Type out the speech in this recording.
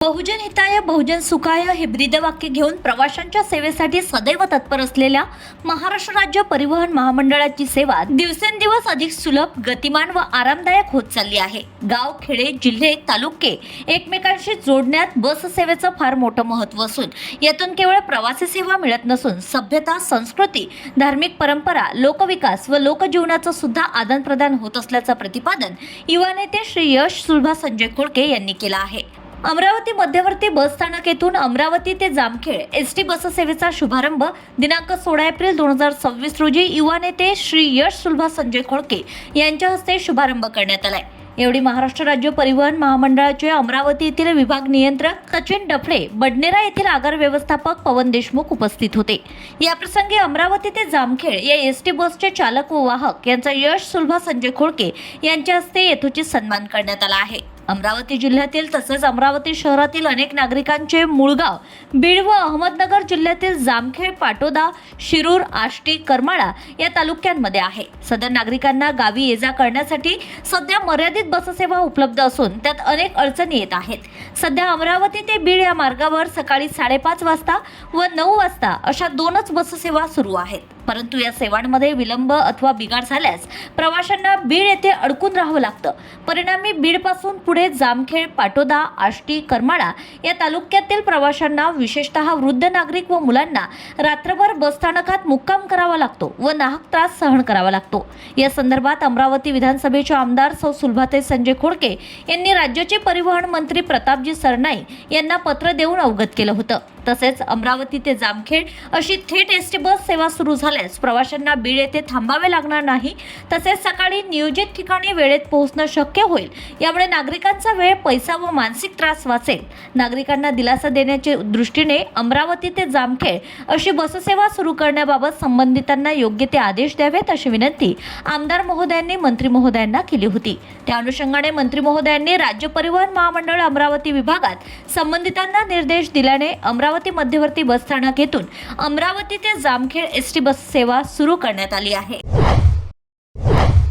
बहुजन हिताय बहुजन सुखाय हे ब्रीदवाक्य घेऊन प्रवाशांच्या सेवेसाठी सदैव तत्पर असलेल्या महाराष्ट्र राज्य परिवहन महामंडळाची सेवा दिवसेंदिवस अधिक सुलभ, गतिमान व आरामदायक होत चालली आहे। गाव, खेडे, जिल्हे, तालुके एकमेकांशी जोडण्यात बस सेवेचं फार मोठं महत्त्व असून यातून केवळ प्रवासी सेवा मिळत नसून सभ्यता, संस्कृती, धार्मिक परंपरा, लोकविकास व लोकजीवनाचं सुद्धा आदानप्रदान होत असल्याचं प्रतिपादन युवा नेते श्री यश सुलभा संजय खोडके यांनी केलं आहे। अमरावती मध्यवर्ती बस स्थानक येथून अमरावती ते जामखेड एसटी बस सेवेचा शुभारंभ दिनांक 16 एप्रिल 2026 रोजी युवा नेते श्री यश सुलभा संजय खोडके यांच्या हस्ते शुभारंभ करण्यात आलाय। एवढी महाराष्ट्र राज्य परिवहन महामंडळाचे अमरावती येथील विभाग नियंत्रक सचिन डफळे, बडनेरा येथील आगार व्यवस्थापक पवन देशमुख उपस्थित होते। याप्रसंगी अमरावती ते जामखेड या एसटी बसचे चालक व वाहक यांचा यश सुलभा संजय खोडके यांच्या हस्ते यथोचित सन्मान करण्यात आला आहे। अमरावती जिल्ह्यातील तसेच अमरावती शहरातील अनेक नागरिकांचे मूळगाव बीड व अहमदनगर जिल्ह्यातील जामखेड, पाटोदा, शिरूर, आष्टी, करमाळा या तालुक्यांमध्ये आहे। सदर नागरिकांना गावी ये-जा करण्यासाठी सध्या मर्यादित बससेवा उपलब्ध असून त्यात अनेक अडचणी येत आहेत। सध्या अमरावती ते बीड या मार्गावर सकाळी 5:30 वाजता व 9 वाजता अशा दोनच बससेवा सुरू आहेत, परंतु या सेवांमध्ये विलंब अथवा बिघाड झाल्यास प्रवाशांना बीड येथे अडकून राहावं लागतं। परिणामी बीडपासून पुढे जामखेड, पाटोदा, आष्टी, करमाळा या तालुक्यातील प्रवाशांना, विशेषतः वृद्ध नागरिक व मुलांना रात्रभर बसस्थानकात मुक्काम करावा लागतो व नाहक त्रास सहन करावा लागतो। या संदर्भात अमरावती विधानसभेचे आमदार सौ सुलभाताई संजय खोडके यांनी राज्याचे परिवहन मंत्री प्रतापजी सरनाईक यांना पत्र देऊन अवगत केलं होतं। तसेच अमरावती ते जामखेड अशी थेट एसटी बस सेवा सुरू झाल्यास प्रवाशांना बीड येथे थांबावे लागणार नाही, तसेच सकाळी नियोजित ठिकाणी वेळेत पोहोचणं शक्य होईल। यामुळे नागरिकांचा वेळ, पैसा व मानसिक त्रास वाचेल। नागरिकांना दिलासा देण्याच्या दृष्टीने अमरावती ते जामखेड अशी बससेवा सुरू करण्याबाबत संबंधितांना योग्य ते आदेश द्यावेत अशी विनंती आमदार महोदयांनी मंत्री महोदयांना केली होती। त्या अनुषंगाने मंत्री महोदयांनी राज्य परिवहन महामंडळ अमरावती विभागात संबंधितांना निर्देश दिल्याने अमरावती मध्यवर्ती बस स्थानक येथून अमरावती ते जामखेड एसटी बस सेवा सुरू करण्यात आली आहे।